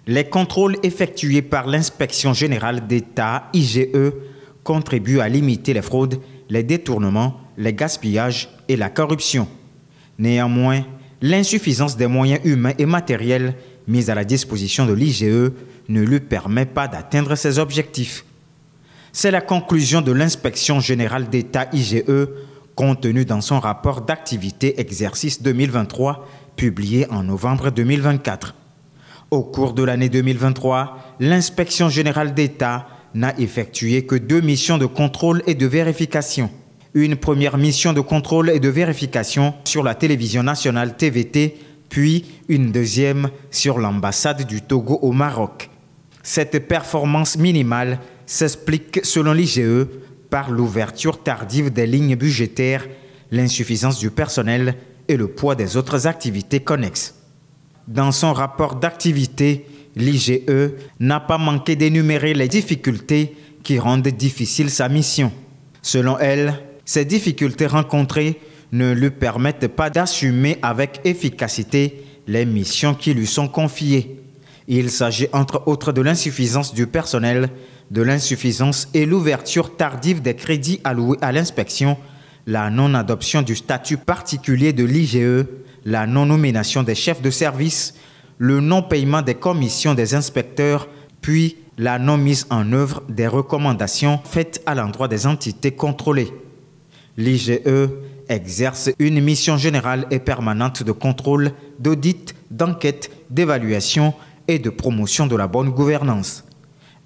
Les contrôles effectués par l'Inspection générale d'État, IGE, contribuent à limiter les fraudes, les détournements, les gaspillages et la corruption. Néanmoins, l'insuffisance des moyens humains et matériels mis à la disposition de l'IGE ne lui permet pas d'atteindre ses objectifs. C'est la conclusion de l'Inspection générale d'État IGE contenue dans son rapport d'activité exercice 2023 publié en novembre 2024. Au cours de l'année 2023, l'Inspection générale d'État n'a effectué que 2 missions de contrôle et de vérification. Une première mission de contrôle et de vérification sur la télévision nationale TVT, puis une deuxième sur l'ambassade du Togo au Maroc. Cette performance minimale s'explique selon l'IGE par l'ouverture tardive des lignes budgétaires, l'insuffisance du personnel et le poids des autres activités connexes. Dans son rapport d'activité, l'IGE n'a pas manqué d'énumérer les difficultés qui rendent difficile sa mission. Selon elle, ces difficultés rencontrées ne lui permettent pas d'assumer avec efficacité les missions qui lui sont confiées. Il s'agit entre autres de l'insuffisance du personnel, de l'insuffisance et l'ouverture tardive des crédits alloués à l'inspection, la non-adoption du statut particulier de l'IGE, la non-nomination des chefs de service, le non-paiement des commissions des inspecteurs, puis la non-mise en œuvre des recommandations faites à l'endroit des entités contrôlées. L'IGE exerce une mission générale et permanente de contrôle, d'audit, d'enquête, d'évaluation et de promotion de la bonne gouvernance.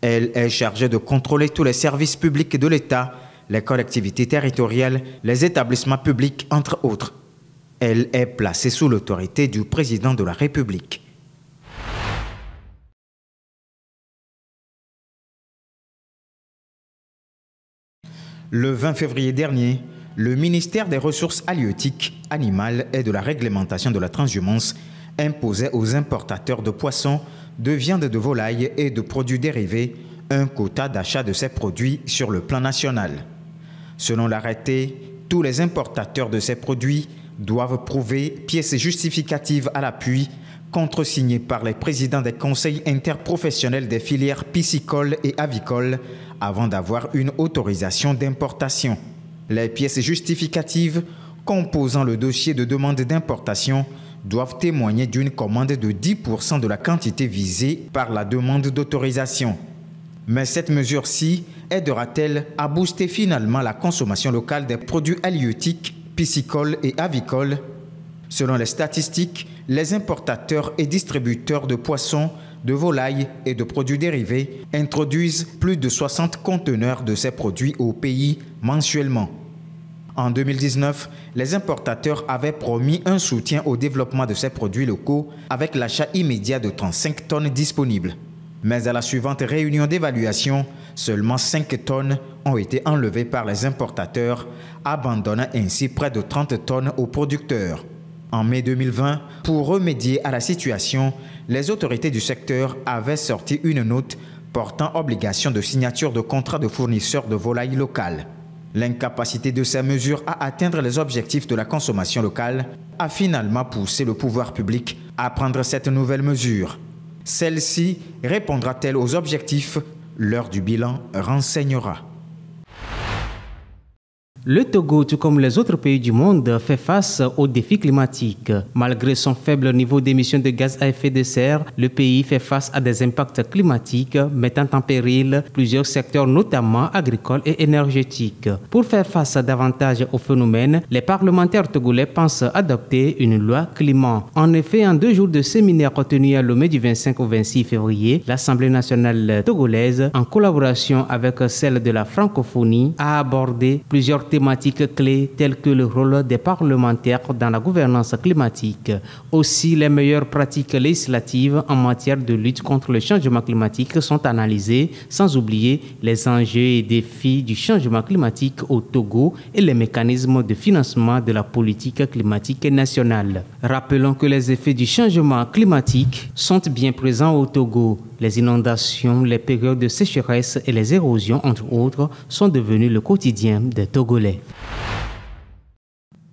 Elle est chargée de contrôler tous les services publics de l'État, les collectivités territoriales, les établissements publics, entre autres. Elle est placée sous l'autorité du président de la République. Le 20 février dernier, le ministère des Ressources halieutiques, animales et de la réglementation de la transhumance imposait aux importateurs de poissons, de viande de volaille et de produits dérivés un quota d'achat de ces produits sur le plan national. Selon l'arrêté, tous les importateurs de ces produits doivent prouver pièces justificatives à l'appui, contresignées par les présidents des conseils interprofessionnels des filières piscicoles et avicoles avant d'avoir une autorisation d'importation. Les pièces justificatives composant le dossier de demande d'importation doivent témoigner d'une commande de 10% de la quantité visée par la demande d'autorisation. Mais cette mesure-ci aidera-t-elle à booster finalement la consommation locale des produits halieutiques, piscicoles et avicoles? Selon les statistiques, les importateurs et distributeurs de poissons, de volailles et de produits dérivés introduisent plus de 60 conteneurs de ces produits au pays mensuellement. En 2019, les importateurs avaient promis un soutien au développement de ces produits locaux avec l'achat immédiat de 35 tonnes disponibles. Mais à la suivante réunion d'évaluation, seulement 5 tonnes ont été enlevées par les importateurs, abandonnant ainsi près de 30 tonnes aux producteurs. En mai 2020, pour remédier à la situation, les autorités du secteur avaient sorti une note portant obligation de signature de contrats de fournisseurs de volailles locales. L'incapacité de ces mesures à atteindre les objectifs de la consommation locale a finalement poussé le pouvoir public à prendre cette nouvelle mesure. Celle-ci répondra-t-elle aux objectifs? L'heure du bilan renseignera. Le Togo, tout comme les autres pays du monde, fait face aux défis climatiques. Malgré son faible niveau d'émissions de gaz à effet de serre, le pays fait face à des impacts climatiques mettant en péril plusieurs secteurs, notamment agricoles et énergétiques. Pour faire face davantage au phénomène, les parlementaires togolais pensent adopter une loi climat. En effet, en 2 jours de séminaire tenus à Lomé du 25 au 26 février, l'Assemblée nationale togolaise, en collaboration avec celle de la francophonie, a abordé plusieurs thématiques clés telles que le rôle des parlementaires dans la gouvernance climatique, aussi les meilleures pratiques législatives en matière de lutte contre le changement climatique sont analysées, sans oublier les enjeux et défis du changement climatique au Togo et les mécanismes de financement de la politique climatique nationale. Rappelons que les effets du changement climatique sont bien présents au Togo. Les inondations, les périodes de sécheresse et les érosions, entre autres, sont devenus le quotidien des Togolais.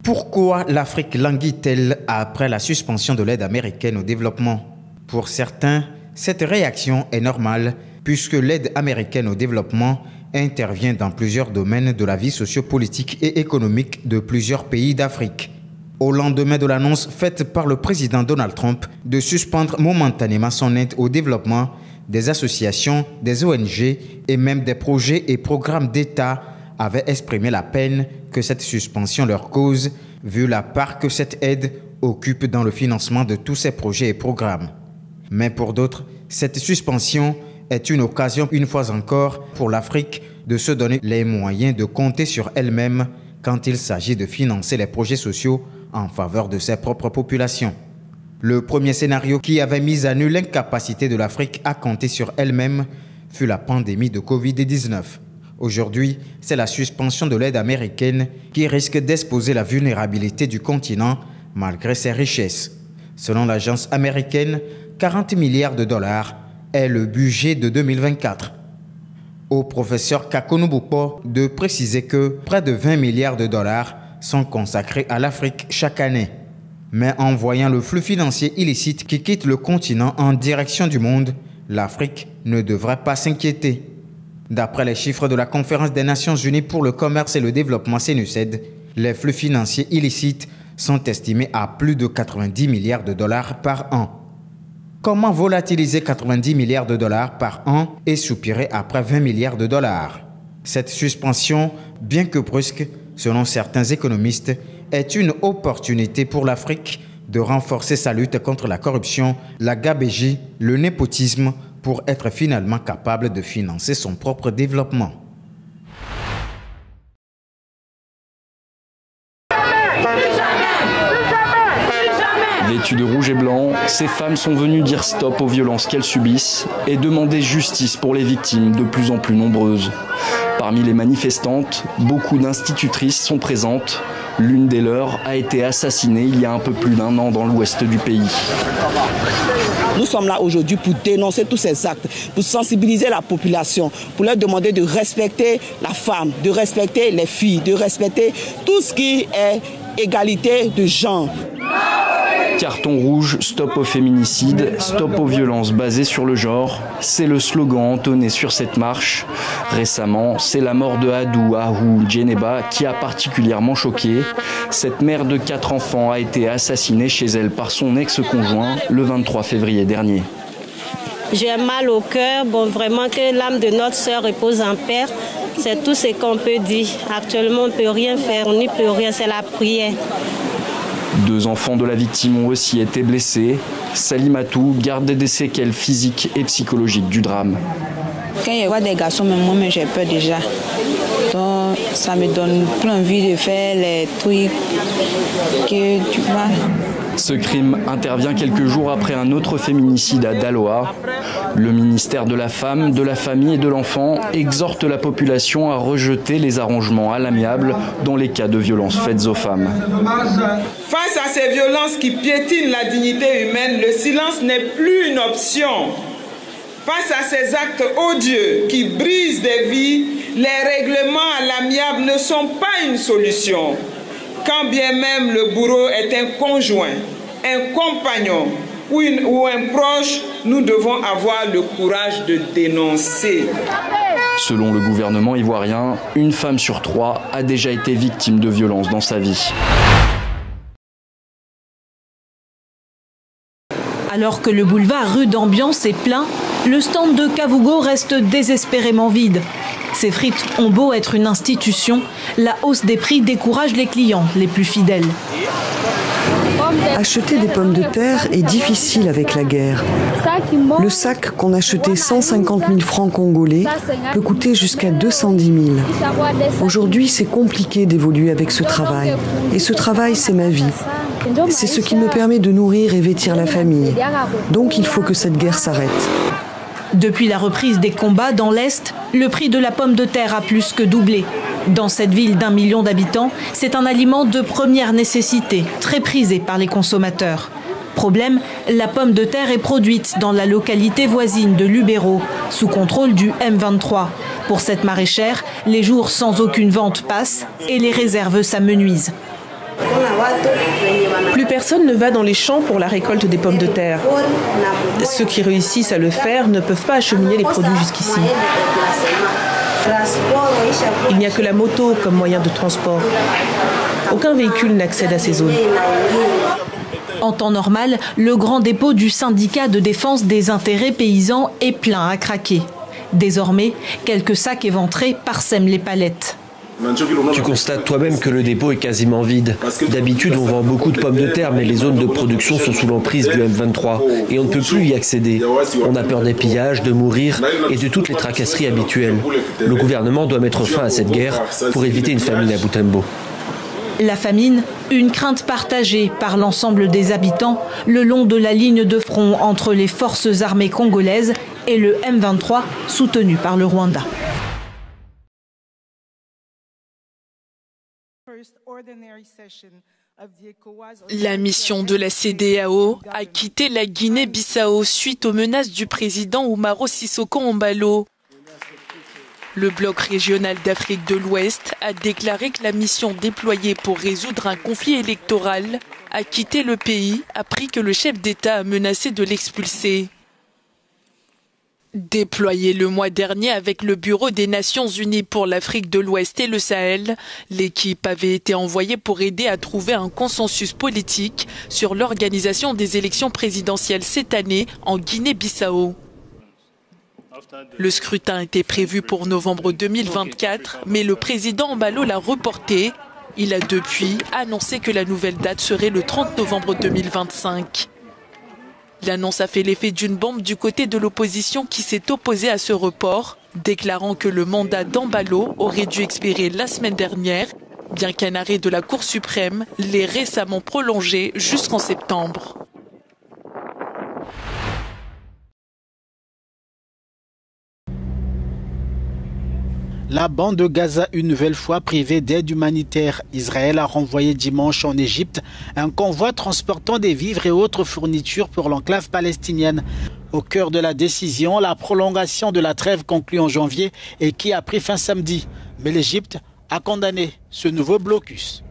Pourquoi l'Afrique languit-elle après la suspension de l'aide américaine au développement? Pour certains, Cette réaction est normale puisque l'aide américaine au développement intervient dans plusieurs domaines de la vie sociopolitique et économique de plusieurs pays d'Afrique. Au lendemain de l'annonce faite par le président Donald Trump de suspendre momentanément son aide au développement, des associations, des ONG et même des projets et programmes d'État avaient exprimé la peine que cette suspension leur cause, vu la part que cette aide occupe dans le financement de tous ces projets et programmes. Mais pour d'autres, cette suspension est une occasion, une fois encore, pour l'Afrique de se donner les moyens de compter sur elle-même quand il s'agit de financer les projets sociaux en faveur de ses propres populations. Le premier scénario qui avait mis à nu l'incapacité de l'Afrique à compter sur elle-même fut la pandémie de Covid-19. Aujourd'hui, c'est la suspension de l'aide américaine qui risque d'exposer la vulnérabilité du continent malgré ses richesses. Selon l'agence américaine, 40 milliards de dollars est le budget de 2024. Au professeur Kakonou Boupo de préciser que près de 20 milliards de dollars sont consacrés à l'Afrique chaque année. Mais en voyant le flux financier illicite qui quitte le continent en direction du monde, l'Afrique ne devrait pas s'inquiéter. D'après les chiffres de la Conférence des Nations Unies pour le commerce et le développement CNUSED, les flux financiers illicites sont estimés à plus de 90 milliards de dollars par an. Comment volatiliser 90 milliards de dollars par an et soupirer après 20 milliards de dollars? Cette suspension, bien que brusque, selon certains économistes, est une opportunité pour l'Afrique de renforcer sa lutte contre la corruption, la gabegie, le népotisme, pour être finalement capable de financer son propre développement. Vêtues de rouge et blanc, ces femmes sont venues dire stop aux violences qu'elles subissent et demander justice pour les victimes de plus en plus nombreuses. Parmi les manifestantes, beaucoup d'institutrices sont présentes. L'une des leurs a été assassinée il y a un peu plus d'1 an dans l'ouest du pays. Nous sommes là aujourd'hui pour dénoncer tous ces actes, pour sensibiliser la population, pour leur demander de respecter la femme, de respecter les filles, de respecter tout ce qui est égalité de genre. Carton rouge, stop au féminicide, stop aux violences basées sur le genre. C'est le slogan entonné sur cette marche. Récemment, c'est la mort de Hadou Ahou Djeneba qui a particulièrement choqué. Cette mère de 4 enfants a été assassinée chez elle par son ex-conjoint le 23 février dernier. J'ai mal au cœur, vraiment que l'âme de notre sœur repose en paix. C'est tout ce qu'on peut dire. Actuellement, on ne peut rien faire, on n'y peut rien, c'est la prière. 2 enfants de la victime ont aussi été blessés. Salimatou garde des séquelles physiques et psychologiques du drame. Quand il y a des garçons, même moi, j'ai peur déjà. Donc ça me donne plus envie de faire les trucs que tu vois. Ce crime intervient quelques jours après un autre féminicide à Daloa. Le ministère de la Femme, de la Famille et de l'Enfant exhorte la population à rejeter les arrangements à l'amiable dans les cas de violences faites aux femmes. Face à ces violences qui piétinent la dignité humaine, le silence n'est plus une option. Face à ces actes odieux qui brisent des vies, les règlements à l'amiable ne sont pas une solution. Quand bien même le bourreau est un conjoint, un compagnon ou un proche, nous devons avoir le courage de dénoncer. Selon le gouvernement ivoirien, 1 femme sur 3 a déjà été victime de violences dans sa vie. Alors que le boulevard rue d'Ambiance est plein, le stand de Kavugo reste désespérément vide. Ces frites ont beau être une institution, la hausse des prix décourage les clients les plus fidèles. Acheter des pommes de terre est difficile avec la guerre. Le sac qu'on achetait 150 000 francs congolais peut coûter jusqu'à 210 000. Aujourd'hui, c'est compliqué d'évoluer avec ce travail. Et ce travail, c'est ma vie. C'est ce qui me permet de nourrir et vêtir la famille. Donc il faut que cette guerre s'arrête. Depuis la reprise des combats dans l'Est, le prix de la pomme de terre a plus que doublé. Dans cette ville d'1 million d'habitants, c'est un aliment de première nécessité, très prisé par les consommateurs. Problème, la pomme de terre est produite dans la localité voisine de Lubero, sous contrôle du M23. Pour cette maraîchère, les jours sans aucune vente passent et les réserves s'amenuisent. Plus personne ne va dans les champs pour la récolte des pommes de terre. Ceux qui réussissent à le faire ne peuvent pas acheminer les produits jusqu'ici. Il n'y a que la moto comme moyen de transport. Aucun véhicule n'accède à ces zones. En temps normal, le grand dépôt du syndicat de défense des intérêts paysans est plein à craquer. Désormais, quelques sacs éventrés parsèment les palettes. Tu constates toi-même que le dépôt est quasiment vide. D'habitude, on vend beaucoup de pommes de terre, mais les zones de production sont sous l'emprise du M23 et on ne peut plus y accéder. On a peur des pillages, de mourir et de toutes les tracasseries habituelles. Le gouvernement doit mettre fin à cette guerre pour éviter une famine à Butembo. La famine, une crainte partagée par l'ensemble des habitants le long de la ligne de front entre les forces armées congolaises et le M23 soutenu par le Rwanda. La mission de la CEDEAO a quitté la Guinée-Bissau suite aux menaces du président Umaro Sissoco Embalo. Le bloc régional d'Afrique de l'Ouest a déclaré que la mission déployée pour résoudre un conflit électoral a quitté le pays après que le chef d'État a menacé de l'expulser. Déployée le mois dernier avec le Bureau des Nations Unies pour l'Afrique de l'Ouest et le Sahel, l'équipe avait été envoyée pour aider à trouver un consensus politique sur l'organisation des élections présidentielles cette année en Guinée-Bissau. Le scrutin était prévu pour novembre 2024, mais le président Embalo l'a reporté. Il a depuis annoncé que la nouvelle date serait le 30 novembre 2025. L'annonce a fait l'effet d'une bombe du côté de l'opposition qui s'est opposée à ce report, déclarant que le mandat d'Embalo aurait dû expirer la semaine dernière, bien qu'un arrêt de la Cour suprême l'ait récemment prolongé jusqu'en septembre. La bande de Gaza, une nouvelle fois privée d'aide humanitaire. Israël a renvoyé dimanche en Égypte un convoi transportant des vivres et autres fournitures pour l'enclave palestinienne. Au cœur de la décision, la prolongation de la trêve conclue en janvier et qui a pris fin samedi. Mais l'Égypte a condamné ce nouveau blocus.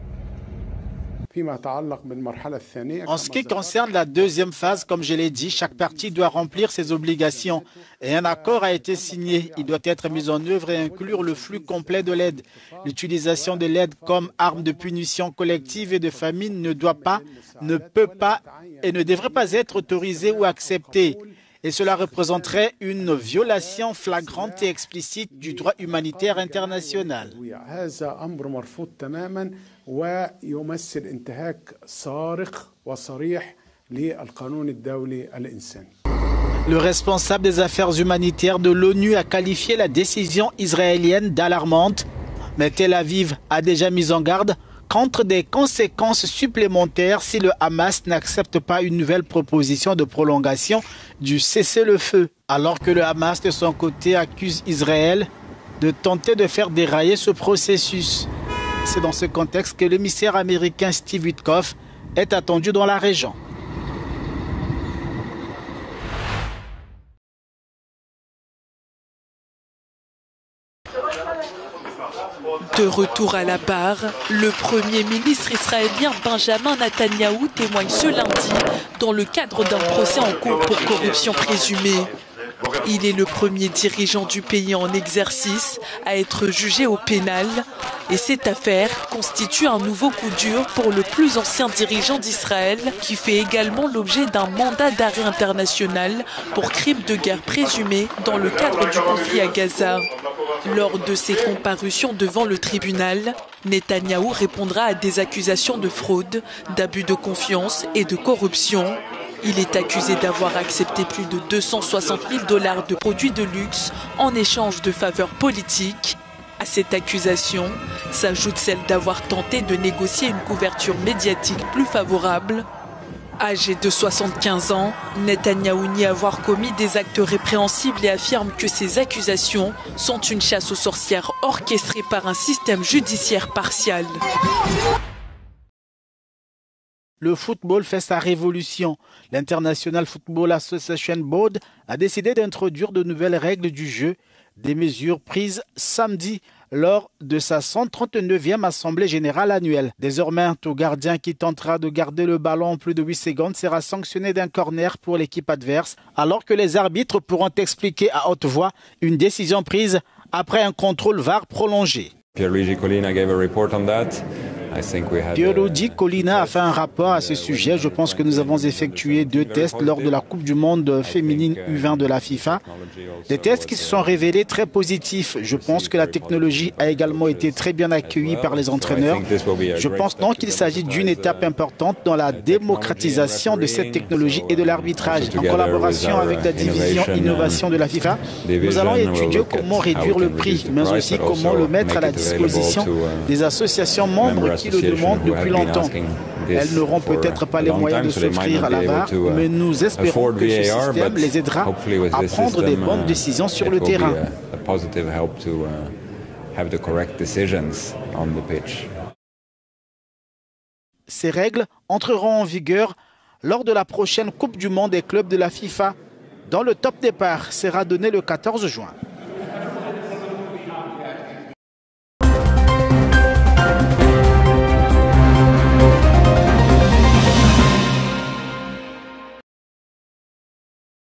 En ce qui concerne la deuxième phase, comme je l'ai dit, chaque partie doit remplir ses obligations. Et un accord a été signé. Il doit être mis en œuvre et inclure le flux complet de l'aide. L'utilisation de l'aide comme arme de punition collective et de famine ne doit pas, ne peut pas et ne devrait pas être autorisée ou acceptée. Et cela représenterait une violation flagrante et explicite du droit humanitaire international. Le responsable des affaires humanitaires de l'ONU a qualifié la décision israélienne d'alarmante, mais Tel Aviv a déjà mis en garde contre des conséquences supplémentaires si le Hamas n'accepte pas une nouvelle proposition de prolongation du cessez-le-feu, alors que le Hamas de son côté accuse Israël de tenter de faire dérailler ce processus. C'est dans ce contexte que l'émissaire américain Steve Witkoff est attendu dans la région. De retour à la barre, le Premier ministre israélien Benjamin Netanyahou témoigne ce lundi dans le cadre d'un procès en cours pour corruption présumée. Il est le premier dirigeant du pays en exercice à être jugé au pénal et cette affaire constitue un nouveau coup dur pour le plus ancien dirigeant d'Israël qui fait également l'objet d'un mandat d'arrêt international pour crimes de guerre présumés dans le cadre du conflit à Gaza. Lors de ses comparutions devant le tribunal, Netanyahou répondra à des accusations de fraude, d'abus de confiance et de corruption. Il est accusé d'avoir accepté plus de 260 000 $ de produits de luxe en échange de faveurs politiques. À cette accusation s'ajoute celle d'avoir tenté de négocier une couverture médiatique plus favorable. Âgé de 75 ans, Netanyahou nie avoir commis des actes répréhensibles et affirme que ces accusations sont une chasse aux sorcières orchestrée par un système judiciaire partial. Le football fait sa révolution. L'International Football Association Board a décidé d'introduire de nouvelles règles du jeu, des mesures prises samedi lors de sa 139e Assemblée générale annuelle. Désormais, tout gardien qui tentera de garder le ballon plus de 8 secondes sera sanctionné d'un corner pour l'équipe adverse, alors que les arbitres pourront expliquer à haute voix une décision prise après un contrôle VAR prolongé. Pierluigi Collina gave a report on that. Pierluigi Collina a fait un rapport à ce sujet. Je pense que nous avons effectué 2 tests lors de la Coupe du Monde féminine U20 de la FIFA. Des tests qui se sont révélés très positifs. Je pense que la technologie a également été très bien accueillie par les entraîneurs. Je pense donc qu'il s'agit d'une étape importante dans la démocratisation de cette technologie et de l'arbitrage. En collaboration avec la division innovation de la FIFA, nous allons étudier comment réduire le prix, mais aussi comment le mettre à la disposition des associations membres qui le demandent depuis longtemps. Elles n'auront peut-être pas les moyens de s'offrir à la VAR, mais nous espérons que ce système les aidera à prendre des bonnes décisions sur le terrain. Ces règles entreront en vigueur lors de la prochaine Coupe du Monde des clubs de la FIFA, dont le top départ sera donné le 14 juin.